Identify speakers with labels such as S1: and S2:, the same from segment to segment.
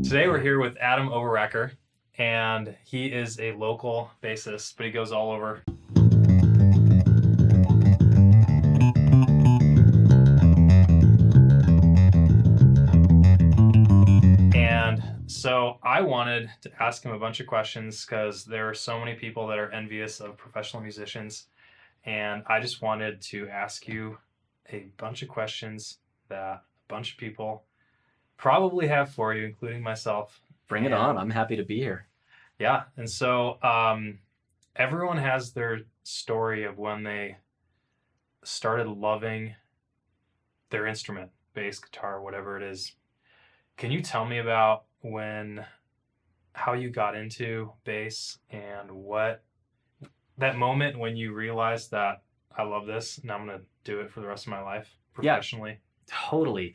S1: Today we're here with Adam Overacker, and he is a local bassist, but he goes all over. And so I wanted to ask him a bunch of questions because there are so many people that are envious of professional musicians, and I just wanted to ask you a bunch of questions that a bunch of people probably have for you, including myself.
S2: Bring it on. I'm happy to be here.
S1: Yeah. And so everyone has their story of when they started loving their instrument, bass, guitar, whatever it is. Can you tell me about how you got into bass and what that moment when you realized that I love this and I'm going to do it for the rest of my life professionally?
S2: Yeah. Totally.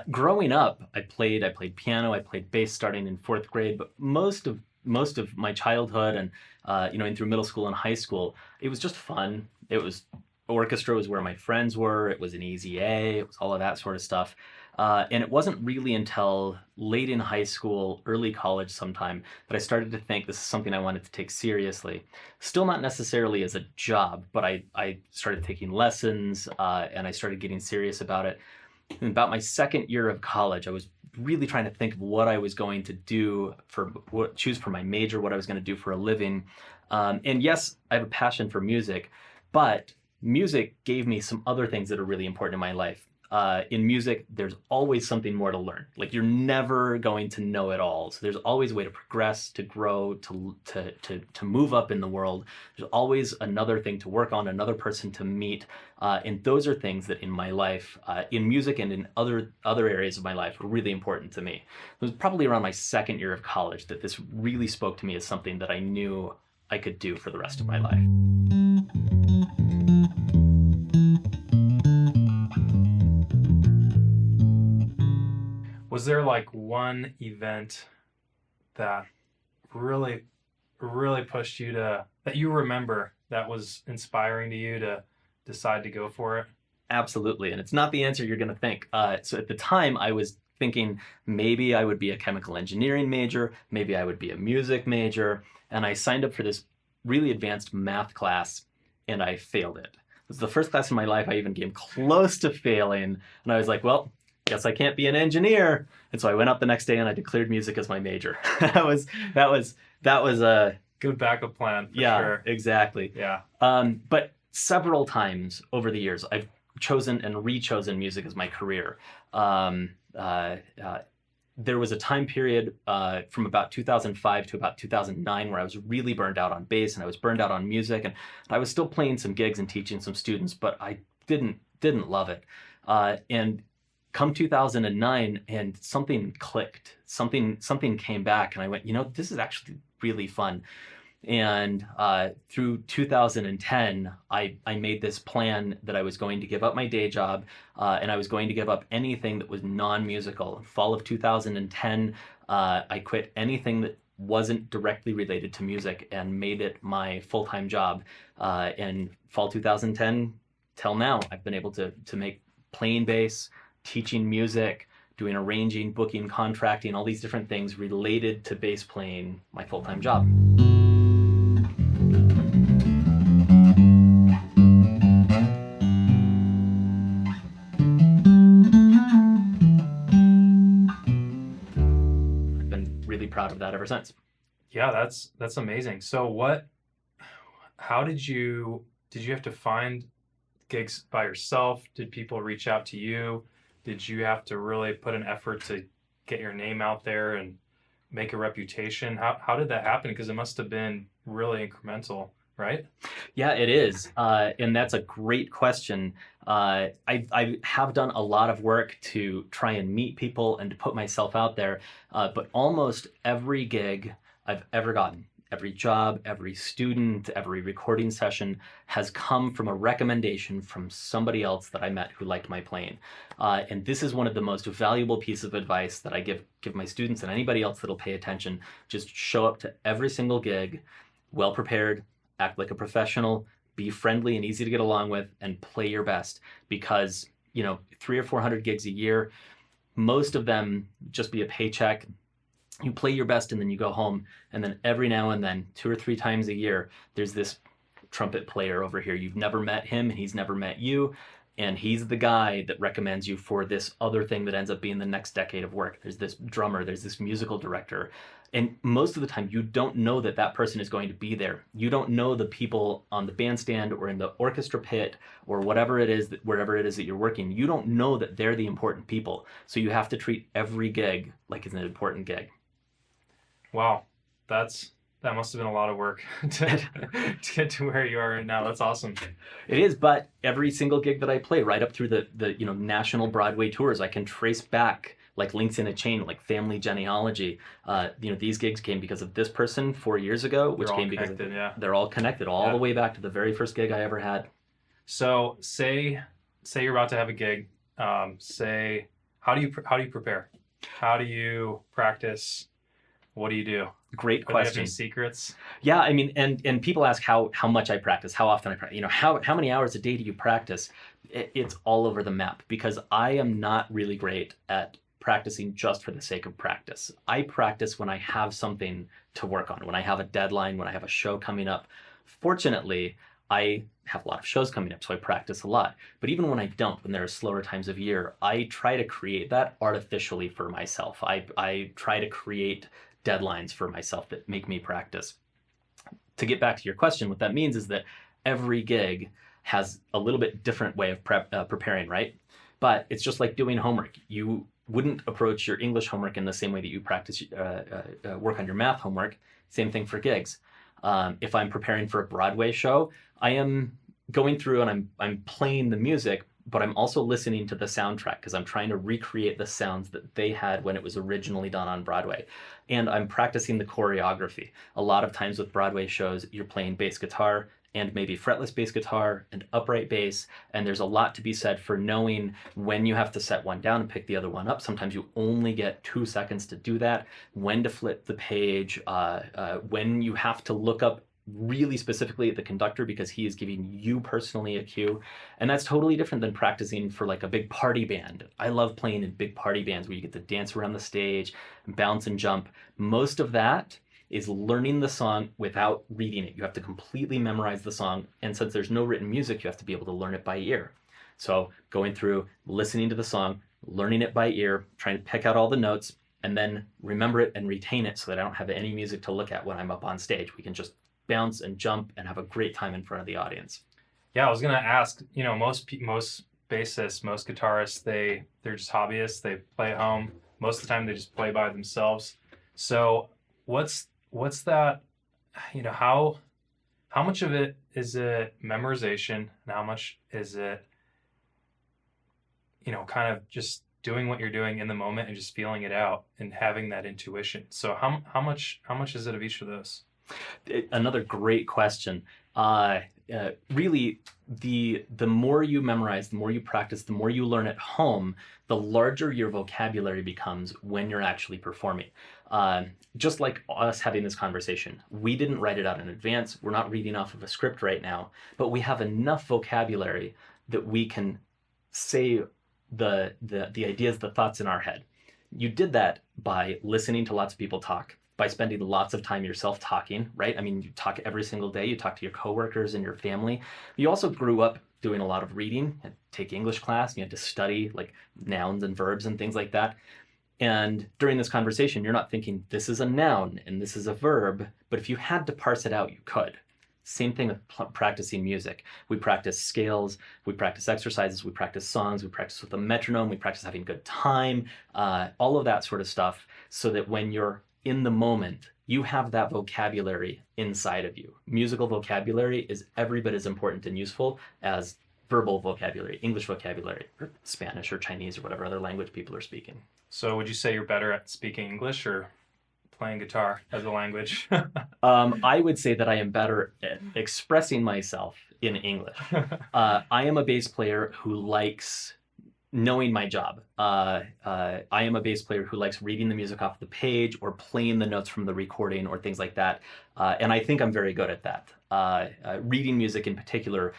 S2: Growing up, I played piano, I played bass starting in fourth grade, but most of my childhood and and through middle school and high school, it was just fun. It was orchestra was where my friends were. It was an easy A. It was all of that sort of stuff. And it wasn't really until late in high school, early college sometime, that I started to think this is something I wanted to take seriously. Still not necessarily as a job, but I started taking lessons and I started getting serious about it. In about my second year of college, I was really trying to think of what I was going to do choose for my major, what I was going to do for a living. And yes, I have a passion for music, but music gave me some other things that are really important in my life. In music, there's always something more to learn. Like, you're never going to know it all. So there's always a way to progress, to grow, to move up in the world. There's always another thing to work on, another person to meet. And those are things that in my life, in music and in other areas of my life, were really important to me. It was probably around my second year of college that this really spoke to me as something that I knew I could do for the rest of my life.
S1: Was there like one event that really pushed you that you remember, that was inspiring to you to decide to go for it?
S2: Absolutely. And it's not the answer you're going to think. So at the time, I was thinking maybe I would be a chemical engineering major, maybe I would be a music major. And I signed up for this really advanced math class and I failed it. It was the first class in my life I even came close to failing. And I was like, well, guess I can't be an engineer. And so I went up the next day and I declared music as my major. that was a
S1: good backup plan for
S2: yeah,
S1: sure.
S2: Exactly.
S1: Yeah.
S2: But several times over the years, I've chosen and rechosen music as my career. There was a time period from about 2005 to about 2009 where I was really burned out on bass and I was burned out on music, and I was still playing some gigs and teaching some students, but I didn't love it. And come 2009, and something clicked. Something came back, and I went, this is actually really fun. And through 2010, I made this plan that I was going to give up my day job, and I was going to give up anything that was non-musical. Fall of 2010, I quit anything that wasn't directly related to music and made it my full-time job. And fall 2010 till now, I've been able to make playing bass, teaching music, doing arranging, booking, contracting, all these different things related to bass playing, my full-time job. I've been really proud of that ever since.
S1: Yeah, that's amazing. So how did you have to find gigs by yourself? Did people reach out to you? Did you have to really put an effort to get your name out there and make a reputation? How did that happen? Because it must have been really incremental, right?
S2: Yeah, it is. And that's a great question. I have done a lot of work to try and meet people and to put myself out there. But almost every gig I've ever gotten, every job, every student, every recording session has come from a recommendation from somebody else that I met who liked my playing. And this is one of the most valuable pieces of advice that I give my students and anybody else that'll pay attention. Just show up to every single gig, well prepared, act like a professional, be friendly and easy to get along with, and play your best. Because, 300 or 400 gigs a year, most of them just be a paycheck. You play your best and then you go home, and then every now and then, 2 or 3 times a year, there's this trumpet player over here. You've never met him and he's never met you, and he's the guy that recommends you for this other thing that ends up being the next decade of work. There's this drummer, there's this musical director, and most of the time you don't know that that person is going to be there. You don't know the people on the bandstand or in the orchestra pit or whatever it is, wherever it is that you're working. You don't know that they're the important people, so you have to treat every gig like it's an important gig.
S1: Wow, that must have been a lot of work to get to where you are right now. That's awesome.
S2: It is, but every single gig that I play, right up through the national Broadway tours, I can trace back like links in a chain, like family genealogy. These gigs came because of this person 4 years ago, which came because they're all connected all the way back to the very first gig I ever had.
S1: So say you're about to have a gig. How do you prepare? How do you practice? What do you do?
S2: Great question.
S1: Any secrets?
S2: Yeah, I mean, and people ask how much I practice, how often I practice. How many hours a day do you practice? It's all over the map, because I am not really great at practicing just for the sake of practice. I practice when I have something to work on, when I have a deadline, when I have a show coming up. Fortunately, I have a lot of shows coming up, so I practice a lot. But even when I don't, when there are slower times of year, I try to create that artificially for myself. I try to create deadlines for myself that make me practice. To get back to your question, what that means is that every gig has a little bit different way of preparing, right? But it's just like doing homework. You wouldn't approach your English homework in the same way that you practice work on your math homework. Same thing for gigs. If I'm preparing for a Broadway show, I am going through and I'm playing the music, but I'm also listening to the soundtrack, because I'm trying to recreate the sounds that they had when it was originally done on Broadway. And I'm practicing the choreography. A lot of times with Broadway shows, you're playing bass guitar and maybe fretless bass guitar and upright bass, and there's a lot to be said for knowing when you have to set one down and pick the other one up. Sometimes you only get 2 seconds to do that, when to flip the page, when you have to look up really specifically at the conductor because he is giving you personally a cue. And that's totally different than practicing for like a big party band. I love playing in big party bands where you get to dance around the stage and bounce and jump. Most of that is learning the song without reading it. You have to completely memorize the song, and since there's no written music, you have to be able to learn it by ear. So going through, listening to the song, learning it by ear, trying to pick out all the notes, and then remember it and retain it so that I don't have any music to look at when I'm up on stage. We can just bounce and jump and have a great time in front of the audience.
S1: Yeah, I was gonna ask. Most bassists, most guitarists, they're just hobbyists. They play at home. Most of the time, they just play by themselves. So what's that? How much of it is it memorization, and how much is it kind of just doing what you're doing in the moment and just feeling it out and having that intuition? So how much is it of each of those?
S2: Another great question. Really, the more you memorize, the more you practice, the more you learn at home, the larger your vocabulary becomes when you're actually performing. Just like us having this conversation, we didn't write it out in advance. We're not reading off of a script right now, but we have enough vocabulary that we can say the ideas, the thoughts in our head. You did that by listening to lots of people talk, by spending lots of time yourself talking, right? I mean, you talk every single day. You talk to your coworkers and your family. You also grew up doing a lot of reading. You had to take English class. You had to study like nouns and verbs and things like that. And during this conversation, you're not thinking, this is a noun and this is a verb. But if you had to parse it out, you could. Same thing with practicing music. We practice scales, we practice exercises, we practice songs, we practice with a metronome, we practice having good time, all of that sort of stuff, so that when you're in the moment, you have that vocabulary inside of you. Musical vocabulary is every bit as important and useful as verbal vocabulary, English vocabulary, or Spanish or Chinese or whatever other language people are speaking.
S1: So would you say you're better at speaking English or playing guitar as a language?
S2: I would say that I am better at expressing myself in English. I am a bass player who likes knowing my job. I am a bass player who likes reading the music off the page or playing the notes from the recording or things like that. And I think I'm very good at that. Reading music in particular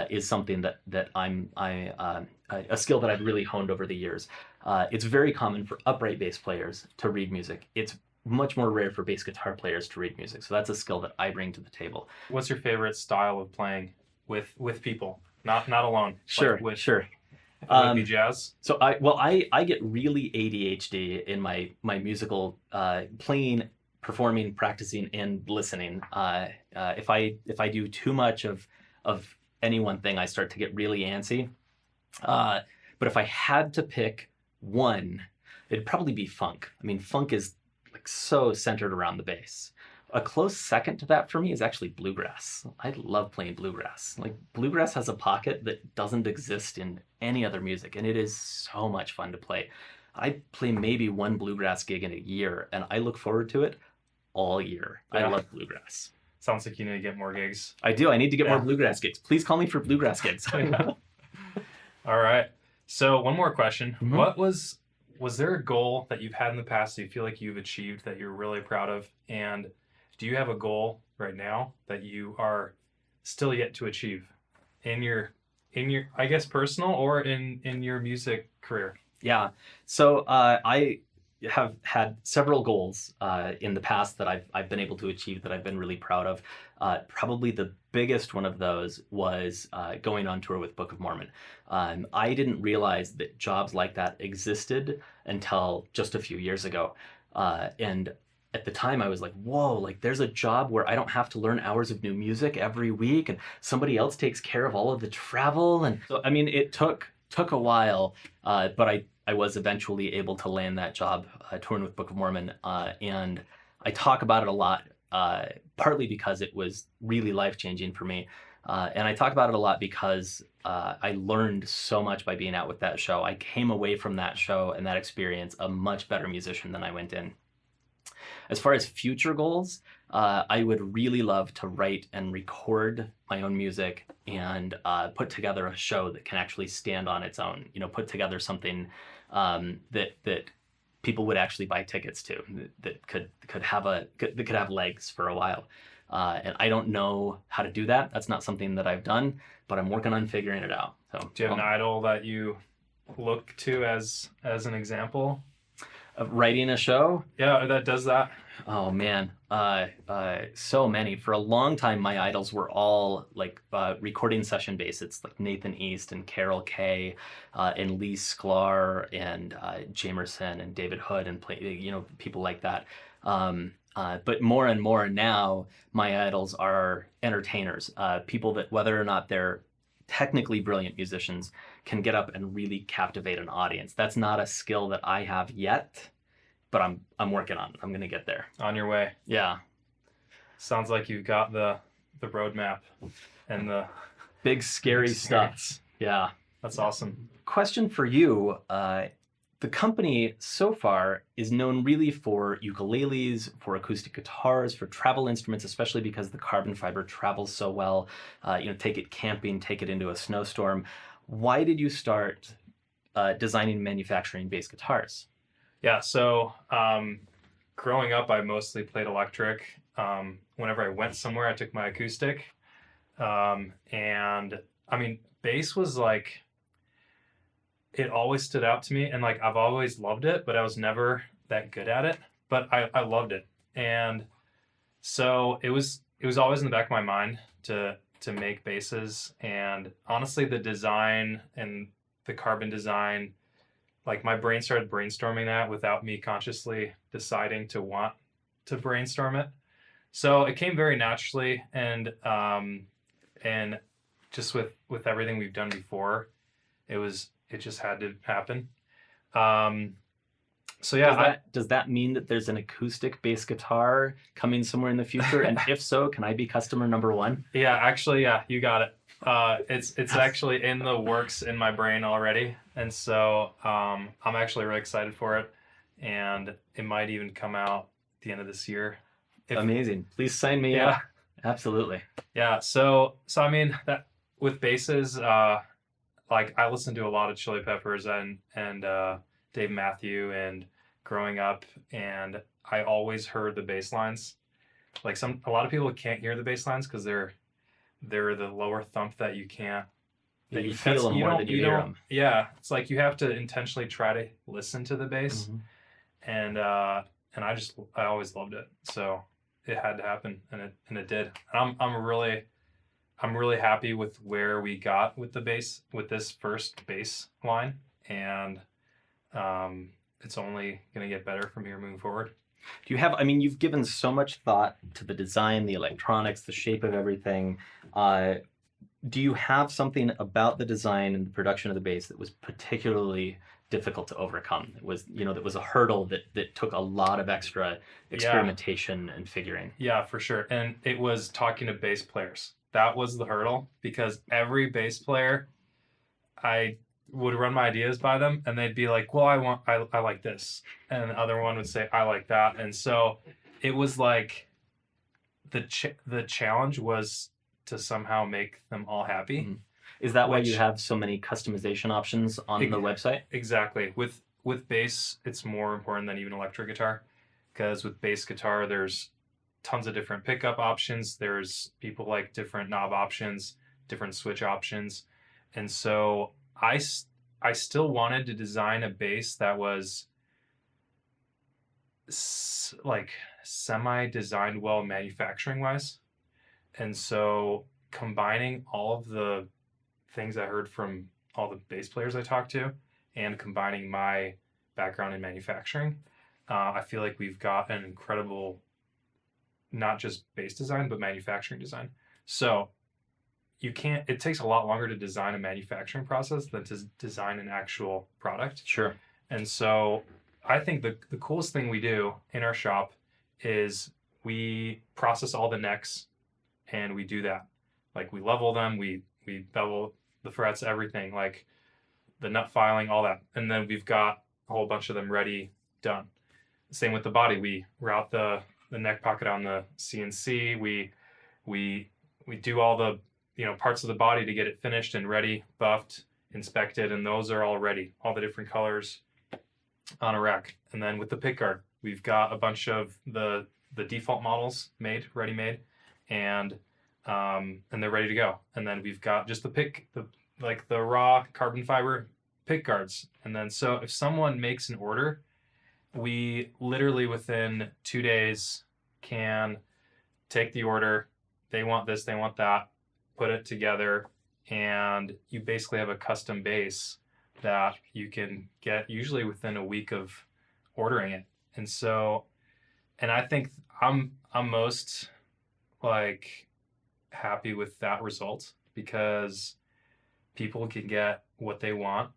S2: is something that I'm a skill that I've really honed over the years. It's very common for upright bass players to read music. It's much more rare for bass guitar players to read music. So that's a skill that I bring to the table.
S1: What's your favorite style of playing with people, not alone?
S2: Sure,
S1: Like
S2: sure.
S1: would it be jazz?
S2: So I get really ADHD in my musical playing, performing, practicing, and listening. If I do too much of any one thing, I start to get really antsy. But if I had to pick one, it'd probably be funk. I mean, funk is like so centered around the bass. A close second to that for me is actually bluegrass. I love playing bluegrass. Like, bluegrass has a pocket that doesn't exist in any other music, and it is so much fun to play. I play maybe one bluegrass gig in a year, and I look forward to it all year.
S1: Yeah.
S2: I love bluegrass.
S1: Sounds like you need to get more gigs.
S2: I do. I need to get
S1: Yeah.
S2: more bluegrass gigs. Please call me for bluegrass gigs.
S1: Yeah. All right. So one more question.
S2: Mhm.
S1: What was there a goal that you've had in the past that you feel like you've achieved that you're really proud of? And do you have a goal right now that you are still yet to achieve in your I guess personal or in your music career?
S2: Yeah. So I have had several goals in the past that I've been able to achieve that I've been really proud of. Probably the biggest one of those was going on tour with Book of Mormon. I didn't realize that jobs like that existed until just a few years ago. And at the time I was like, whoa, like there's a job where I don't have to learn hours of new music every week and somebody else takes care of all of the travel. And so, I mean, it took a while, but I was eventually able to land that job touring with Book of Mormon. And I talk about it a lot, partly because it was really life-changing for me. And I talk about it a lot because I learned so much by being out with that show. I came away from that show and that experience a much better musician than I went in. As far as future goals, I would really love to write and record my own music and put together a show that can actually stand on its own. You know, put together something that people would actually buy tickets to, that could have legs for a while. And I don't know how to do that. That's not something that I've done, but I'm working on figuring it out. So,
S1: Do you have an idol that you look to as an example?
S2: Of writing a show?
S1: Yeah, that does that.
S2: Oh man, so many. For a long time, my idols were all like recording session based. It's like Nathan East and Carol Kay, and Lee Sklar and Jamerson and David Hood and people like that. But more and more now, my idols are entertainers, people that, whether or not they're technically brilliant musicians, can get up and really captivate an audience. That's not a skill that I have yet, but I'm working on it. I'm gonna get there.
S1: On your way.
S2: Yeah.
S1: Sounds like you've got the roadmap and the
S2: Big scary stuff.
S1: experience.
S2: Yeah.
S1: That's awesome.
S2: Question for you. The company so far is known really for ukuleles, for acoustic guitars, for travel instruments, especially because the carbon fiber travels so well. Take it camping, take it into a snowstorm. Why did you start designing and manufacturing bass guitars?
S1: Yeah, so growing up, I mostly played electric. Whenever I went somewhere, I took my acoustic. And I mean, bass was like, it always stood out to me, and like I've always loved it, but I was never that good at it. But I loved it, and so it was always in the back of my mind to make basses. And honestly, the design and the carbon design, like my brain started brainstorming that without me consciously deciding to want to brainstorm it. So it came very naturally, and just with everything we've done before, it just had to happen. So yeah.
S2: Does that mean that there's an acoustic bass guitar coming somewhere in the future? And if so, can I be customer number one?
S1: Yeah, actually, yeah, you got it. It's actually in the works in my brain already, and so I'm actually really excited for it, and it might even come out at the end of this year.
S2: Amazing. Please sign me up. Absolutely.
S1: Yeah. So I mean, that with basses, like I listened to a lot of Chili Peppers and Dave Matthew and growing up, and I always heard the bass lines. Like a lot of people can't hear the bass lines because they're the lower thump that you can't.
S2: That you feel them more than you hear them.
S1: Yeah, it's like you have to intentionally try to listen to the bass,
S2: Mhm.
S1: and I always loved it. So it had to happen, and it did. And I'm really happy with where we got with this first bass line, and it's only going to get better from here moving forward.
S2: Do you have, I mean, you've given so much thought to the design, the electronics, the shape of everything. Do you have something about the design and the production of the bass that was particularly difficult to overcome? It was, that was a hurdle that took a lot of extra experimentation and figuring.
S1: Yeah, for sure. And it was talking to bass players. That was the hurdle, because every bass player, I would run my ideas by them, and they'd be like, well, I like this. And the other one would say, I like that. And so it was like the challenge was to somehow make them all happy.
S2: Mm-hmm. Is that why you have so many customization options on the website?
S1: Exactly. With bass, it's more important than even electric guitar, because with bass guitar, there's tons of different pickup options. There's people like different knob options, different switch options. And so I still wanted to design a bass that was like semi-designed well manufacturing wise. And so combining all of the things I heard from all the bass players I talked to, and combining my background in manufacturing, I feel like we've got an incredible, not just bass design, but manufacturing design. So it takes a lot longer to design a manufacturing process than to design an actual product.
S2: Sure.
S1: And so I think the coolest thing we do in our shop is we process all the necks, and we do that. Like, we level them, we bevel the frets, everything, like the nut filing, all that. And then we've got a whole bunch of them ready, done. Same with the body. We route the neck pocket on the CNC. We do all the parts of the body to get it finished and ready, buffed, inspected, and those are all ready, all the different colors on a rack. And then with the pickguard, we've got a bunch of the default models ready made, and they're ready to go. And then we've got just the raw carbon fiber pickguards. And then so if someone makes an order, we literally within 2 days can take the order. They want this, they want that, put it together, and you basically have a custom bass that you can get usually within a week of ordering it. And so, and I think I'm most like happy with that result, because people can get what they want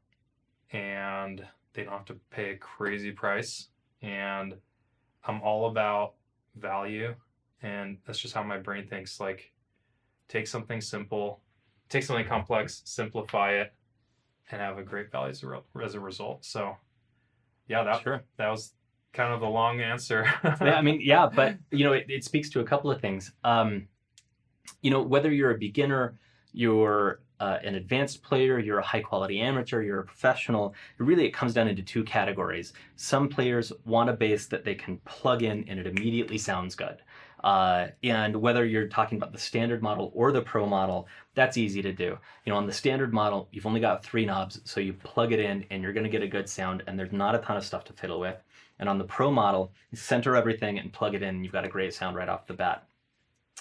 S1: and they don't have to pay a crazy price. And I'm all about value, and that's just how my brain thinks. Like, take something simple, take something complex, simplify it, and have a great value as a result. So yeah, that was kind of a long answer.
S2: Yeah, I mean, yeah, but it speaks to a couple of things. Whether you're a beginner, you're an advanced player, you're a high quality amateur, you're a professional, it comes down into two categories. Some players want a bass that they can plug in and it immediately sounds good. And whether you're talking about the standard model or the pro model, that's easy to do. On the standard model, you've only got 3 knobs, so you plug it in and you're going to get a good sound, and there's not a ton of stuff to fiddle with. And on the pro model, you center everything and plug it in, and you've got a great sound right off the bat.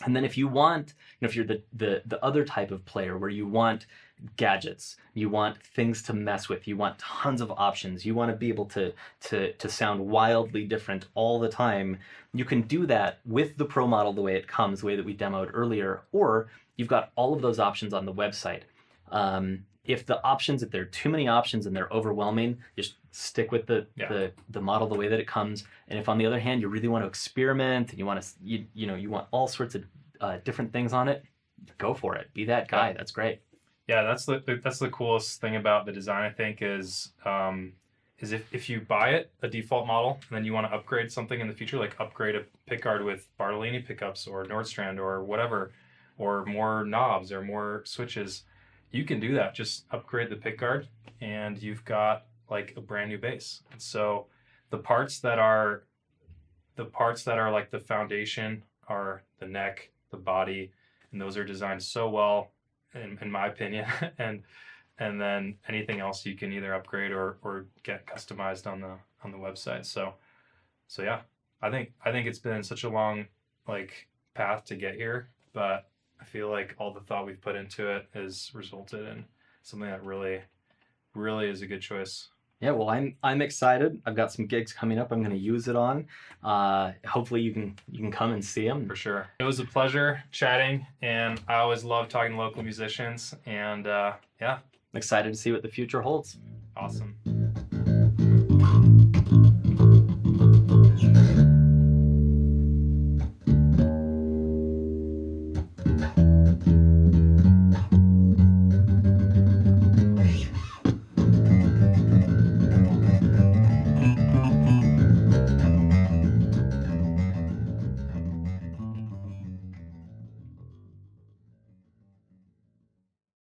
S2: And then if you want, if you're the other type of player where you want gadgets, you want things to mess with, you want tons of options, you want to be able to sound wildly different all the time, you can do that with the pro model the way it comes, the way that we demoed earlier, or you've got all of those options on the website. If there are too many options and they're overwhelming, just stick with the model the way that it comes. And if on the other hand you really want to experiment and you want all sorts of different things on it, go for it. Be that guy. That's great.
S1: Yeah, that's the coolest thing about the design, I think, is if you buy a default model and then you want to upgrade something in the future, like upgrade a pickguard with Bartolini pickups or Nordstrand or whatever, or more knobs or more switches, you can do that. Just upgrade the pickguard and you've got like a brand new bass. So the parts that are like the foundation are the neck, the body, and those are designed so well, in my opinion. and then anything else you can either upgrade or get customized on the website. So yeah, I think it's been such a long like path to get here, but I feel like all the thought we've put into it has resulted in something that really, really is a good choice.
S2: Yeah, well, I'm excited. I've got some gigs coming up. I'm going to use it on. Hopefully, you can come and see them
S1: For sure. It was a pleasure chatting, and I always love talking to local musicians. And yeah,
S2: I'm excited to see what the future holds.
S1: awesome.